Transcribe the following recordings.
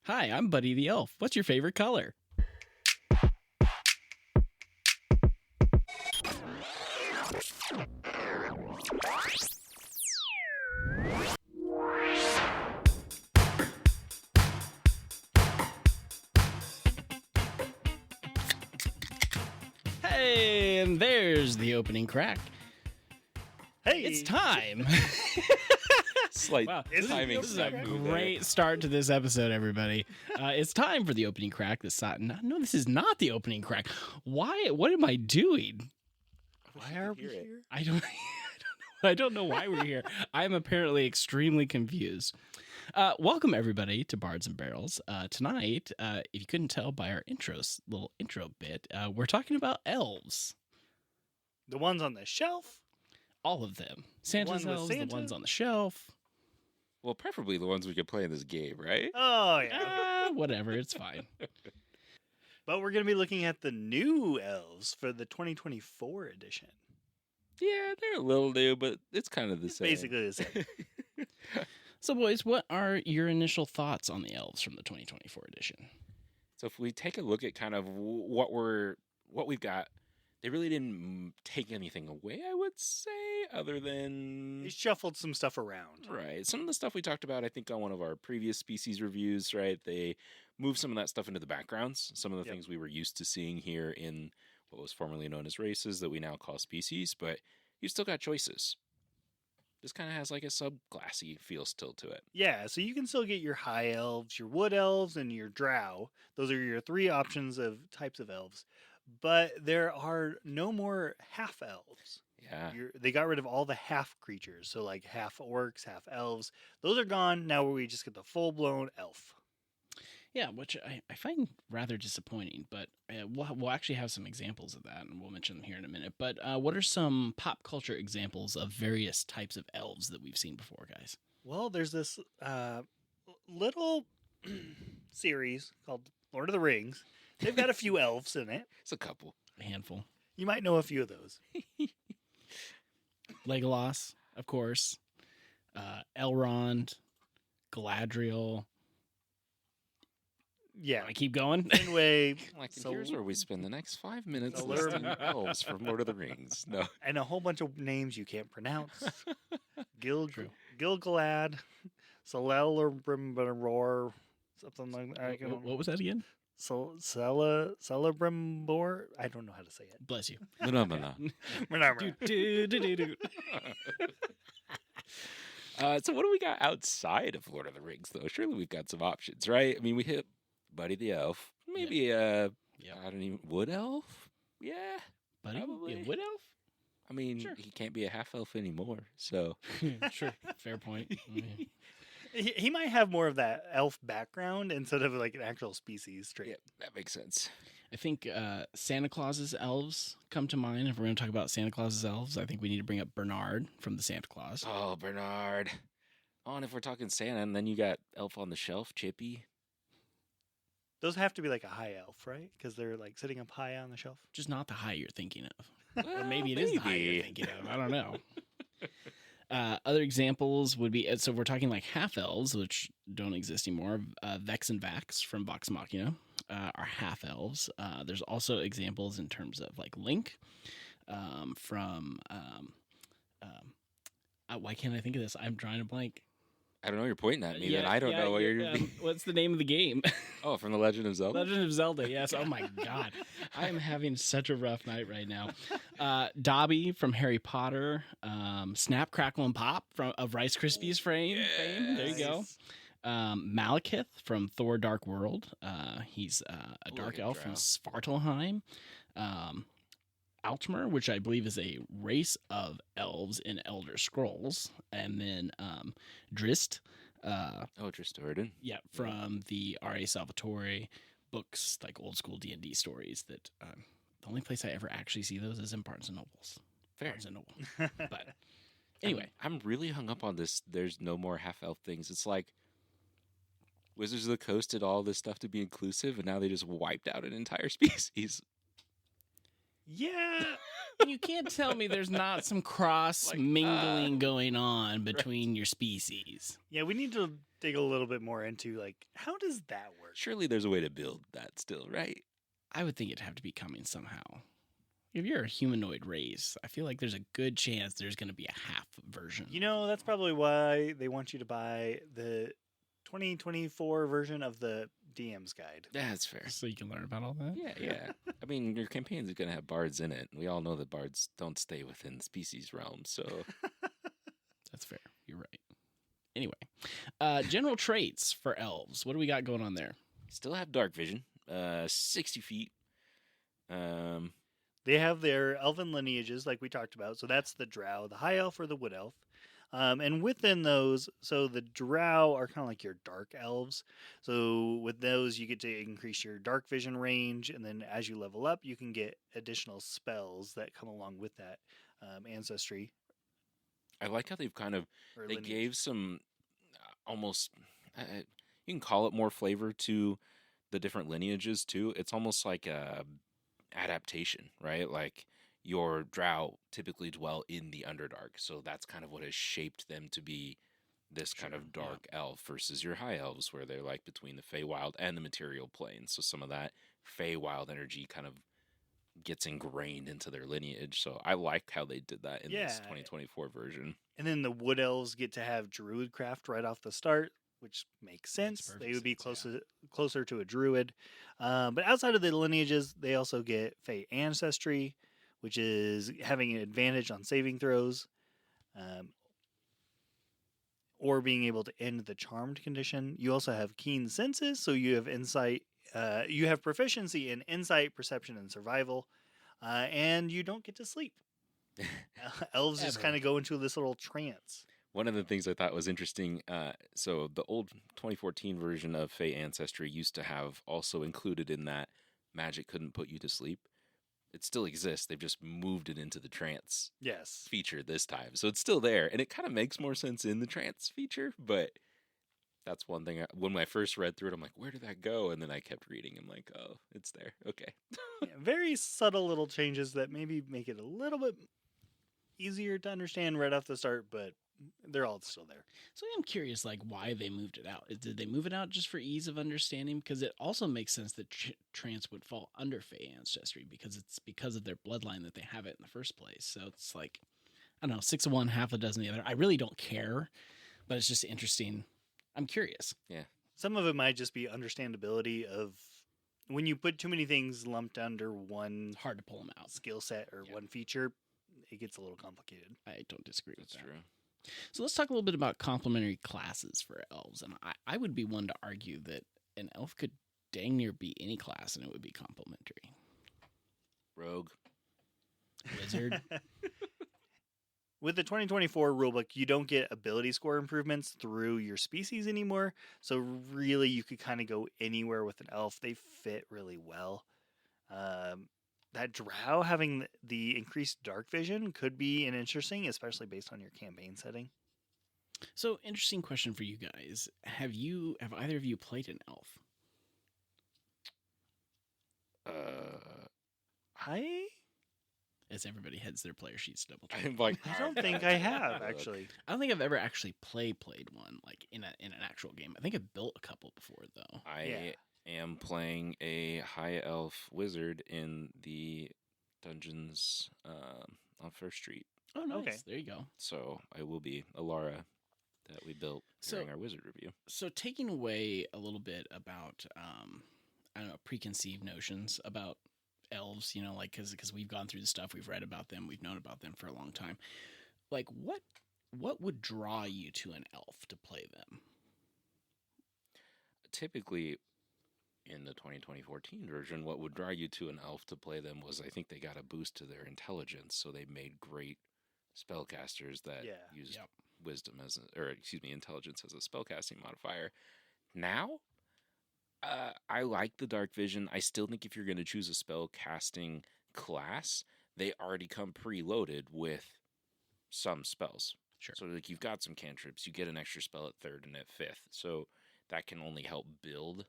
Hi, I'm Buddy the Elf. What's your favorite color? Hey, and there's the opening crack. Hey, It's time. Slight It's timing This is a snafu there. great start to this episode, everybody. It's time for the opening crack. No, this is not the opening crack. Why? What am I doing? Why are we here? I don't. I don't know why we're here. I'm apparently extremely confused. Welcome everybody to Bards and Barrels. Tonight, if you couldn't tell by our little intro bit, we're talking about elves. The ones on the shelf? All of them. Santa's One with elves, Santa? the ones on the shelf. Well, preferably the ones we could play in this game, right? Oh, yeah. Whatever, it's fine. But we're going to be looking at the new elves for the 2024 edition. Yeah, they're a little new, but it's kind of the same. Basically the same. So, boys, what are your initial thoughts on the elves from the 2024 edition? So if we take a look at kind of what we've got, they really didn't take anything away, I would say, other than He shuffled some stuff around. right. Some of the stuff we talked about, I think, on one of our previous species reviews, right? They moved some of that stuff into the backgrounds. Some of the Yep. things we were used to seeing here in what was formerly known as races that we now call species, but you still got choices. This kind of has like a subclassy feel still to it. Yeah, so you can still get your high elves, your wood elves, and your drow. Those are your three options of types of elves. But there are no more half elves. Yeah. They got rid of all the half creatures. So like half orcs, half elves. Those are gone. Now we just get the full-blown elf. Yeah, which I find rather disappointing, but we'll actually have some examples of that, and we'll mention them here in a minute. But what are some pop culture examples of various types of elves that we've seen before, guys? Well, there's this little series called Lord of the Rings. They've got a few elves in it. It's a couple. A handful. You might know a few of those. Legolas, of course. Elrond, Galadriel. Yeah. I keep going. Anyway, Like, So- here's where we spend the next 5 minutes So listing learn- elves from Lord of the Rings. No. and a whole bunch of names you can't pronounce. True. Gilgalad, Celebrimbor, something like that. What was that again? Celebrimbor? I don't know how to say it. Bless you. Phenomena. Do-do-do-do-do. So what do we got outside of Lord of the Rings, though? Surely we've got some options, right? I mean, we hit Buddy the Elf. Maybe Yeah. I don't even Wood Elf? Yeah. Buddy? Probably. Yeah, wood elf? I mean, Sure. he can't be a half elf anymore. So Sure. Fair point. Yeah. He might have more of that elf background instead of like an actual species trait. yeah, that makes sense. I think Santa Claus's elves come to mind. If we're going to talk about Santa Claus's elves, I think we need to bring up Bernard from the Santa Claus. Oh, Bernard. Oh, and if we're talking Santa, and then you got Elf on the Shelf, Chippy. Those have to be like a high elf, right? Because they're like sitting up high on the shelf. Just not the high you're thinking of. Well, Or maybe it is the high you're thinking of. I don't know. Other examples would be, so we're talking like half elves, which don't exist anymore. Vex and Vax from Vox Machina are half elves. There's also examples in terms of like Link from, why can't I think of this? I'm drawing a blank. I don't know. You're pointing at me, then I don't know what you're. What's the name of the game? Oh, from The Legend of Zelda. Legend of Zelda, yes. Oh my God. I am having such a rough night right now. Dobby from Harry Potter. Snap, Crackle, and Pop of Rice Krispies fame. There you go. Malekith from Thor Dark World. He's a dark Look at elf from Drow. Svartalheim. Altmer, which I believe is a race of elves in Elder Scrolls. And then Drist. Oh, Tristan. Yeah, from the R.A. Salvatore books, like old school D&D stories. That the only place I ever actually see those is in Barnes and Nobles. Fair. Barnes and Noble. But anyway, I'm really hung up on this. There's no more half elf things. It's like Wizards of the Coast did all this stuff to be inclusive, and now they just wiped out an entire species. Yeah. And you can't tell me there's not some cross Like, mingling going on between your species. Yeah, we need to dig a little bit more into, like, how does that work? Surely there's a way to build that still, right? I would think it'd have to be coming somehow. If you're a humanoid race, I feel like there's a good chance there's going to be a half version. You know, that's probably why they want you to buy the 2024 version of the DM's guide. That's fair. So you can learn about all that? Yeah. I mean, your campaign is going to have bards in it. We all know that bards don't stay within species realm, so That's fair. You're right. Anyway, general traits for elves. What do we got going on there? still have dark vision. 60 feet. They have their elven lineages, like we talked about. So that's the drow, the high elf, or the wood elf. And within those, so the drow are kind of like your dark elves. So with those, you get to increase your dark vision range. And then as you level up, you can get additional spells that come along with that ancestry. I like how they've kind of Or they lineage. gave some almost you can call it more flavor to the different lineages too. It's almost like a adaptation, right? Like your drow typically dwell in the Underdark, so that's kind of what has shaped them to be this kind Sure, of yeah. dark elf versus your high elves, where they're like between the Feywild and the material plane. So some of that Feywild energy kind of gets ingrained into their lineage. So I like how they did that in this Yeah. 2024 version. And then the wood elves get to have druid craft right off the start, which makes sense. perfect They would be sense, yeah. closer to a druid. But outside of the lineages, they also get Fey ancestry, which is having an advantage on saving throws, or being able to end the charmed condition. You also have keen senses, so you have insight. You have proficiency in insight, perception, and survival, and you don't get to sleep. Elves just Ever. kind of go into this little trance. One of the things I thought was interesting, so the old 2014 version of Fey Ancestry used to have also included in that magic couldn't put you to sleep. It still exists. They've just moved it into the trance Yes. feature this time. So it's still there. And it kind of makes more sense in the trance feature. But that's one thing. When I first read through it, I'm like, where did that go? And then I kept reading. I'm like, oh, it's there. Okay. Yeah, very subtle little changes that maybe make it a little bit easier to understand right off the start, but they're all still there. So I'm curious, like, why they moved it out. Did they move it out just for ease of understanding? Because it also makes sense that trance would fall under Fey ancestry because it's because of their bloodline that they have it in the first place. So it's like, I don't know, 6 of one, half a dozen of the other. I really don't care, but it's just interesting. I'm curious. Some of it might just be understandability of when you put too many things lumped under one It's hard to pull them out. skill set or Yeah. one feature, it gets a little complicated. I don't disagree with That's that. true. So let's talk a little bit about complementary classes for elves. And I would be one to argue that an elf could dang near be any class and it would be complementary. Rogue. Wizard. With the 2024 rulebook, you don't get ability score improvements through your species anymore. So really, you could kind of go anywhere with an elf. They fit really well. That drow having the increased dark vision could be an interesting, especially based on your campaign setting. So interesting question for you guys. Have either of you played an elf? I As everybody heads their player sheets to double check. I'm like, I don't think I have actually. I don't think I've ever actually played one like in an actual game. I think I've built a couple before though. I am playing a high elf wizard in the dungeons on First Street. Oh, nice. Okay. There you go. So I will be Alara that we built So- during our wizard review. So taking away a little bit about I don't know, preconceived notions about elves, you know, like because we've gone through the stuff, we've read about them, we've known about them for a long time. Like what would draw you to an elf to play them? Typically, in the 2014 version, what would draw you to an elf to play them was I think they got a boost to their intelligence, so they made great spellcasters that Yeah. used Yep. wisdom as intelligence as a spellcasting modifier. Now, I like the dark vision. I still think if you're going to choose a spellcasting class, they already come preloaded with some spells. Sure. So like you've got some cantrips, you get an extra spell at 3rd and at 5th. So that can only help build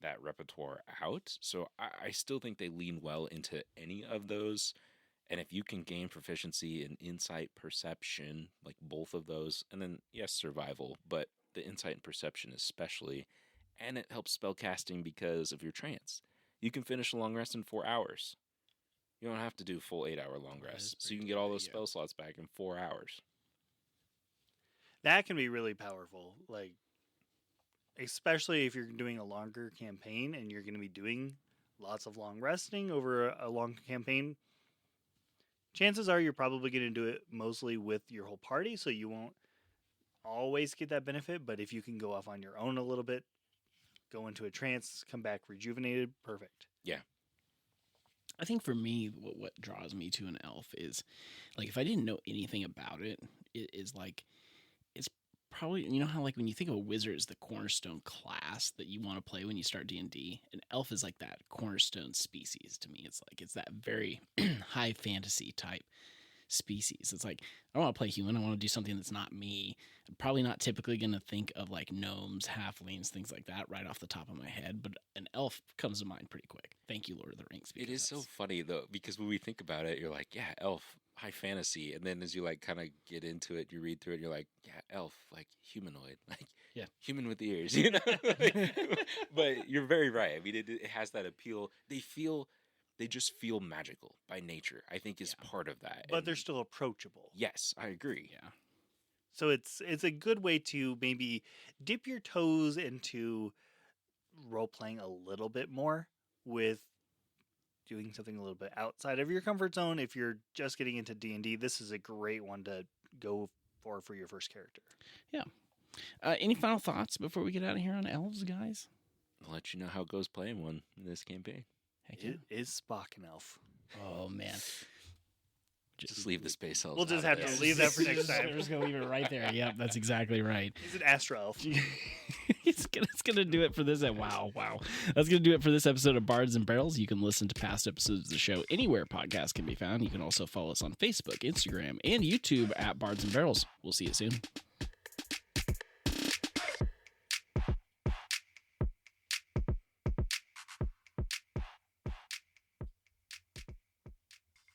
that repertoire out. So I still think they lean well into any of those. And if you can gain proficiency in insight, perception, like both of those, and then yes, survival, but the insight and perception especially, and it helps spell casting because of your trance. You can finish a long rest in 4 hours. You don't have to do full 8-hour long That is rest, so pretty you can get all good, those yeah. spell slots back in 4 hours. That can be really powerful. Like, especially if you're doing a longer campaign and you're going to be doing lots of long resting over a long campaign. Chances are you're probably going to do it mostly with your whole party, so you won't always get that benefit. But if you can go off on your own a little bit, go into a trance, come back rejuvenated, perfect. I think for me, what draws me to an elf is, like, if I didn't know anything about it, it is like, it's probably, you know how like when you think of a wizard as the cornerstone class that you want to play when you start D&D, an elf is like that cornerstone species to me. It's like it's that very high fantasy type species. It's like I want to play human. I want to do something that's not me. I'm probably not typically going to think of like gnomes, halflings, things like that right off the top of my head, but an elf comes to mind pretty quick. Thank you, Lord of the Rings. It is so that's- funny though, because when we think about it, you're like, yeah, elf, high fantasy, and then as you like kind of get into it, you read through it, you're like, yeah, elf, like humanoid, like Yeah. human with ears, But you're very right. I mean, it has that appeal. They just feel magical by nature. I think is Yeah. part of that. But they're And still approachable. yes, I agree. Yeah. So it's a good way to maybe dip your toes into role playing a little bit more with doing something a little bit outside of your comfort zone. If you're just getting into D&D, this is a great one to go for your first character. Any final thoughts before we get out of here on elves, guys? I'll let you know how it goes playing one in this campaign. Heck yeah. Is Spock an elf? Oh man. Just leave the space elves. We'll just out have of to this. leave that for next time. We're just gonna leave it right there. Yep, that's exactly right. He's an astro elf. it's gonna do it for this. Wow. That's gonna do it for this episode of Bards and Barrels. You can listen to past episodes of the show anywhere podcasts can be found. You can also follow us on Facebook, Instagram, and YouTube at Bards and Barrels. We'll see you soon.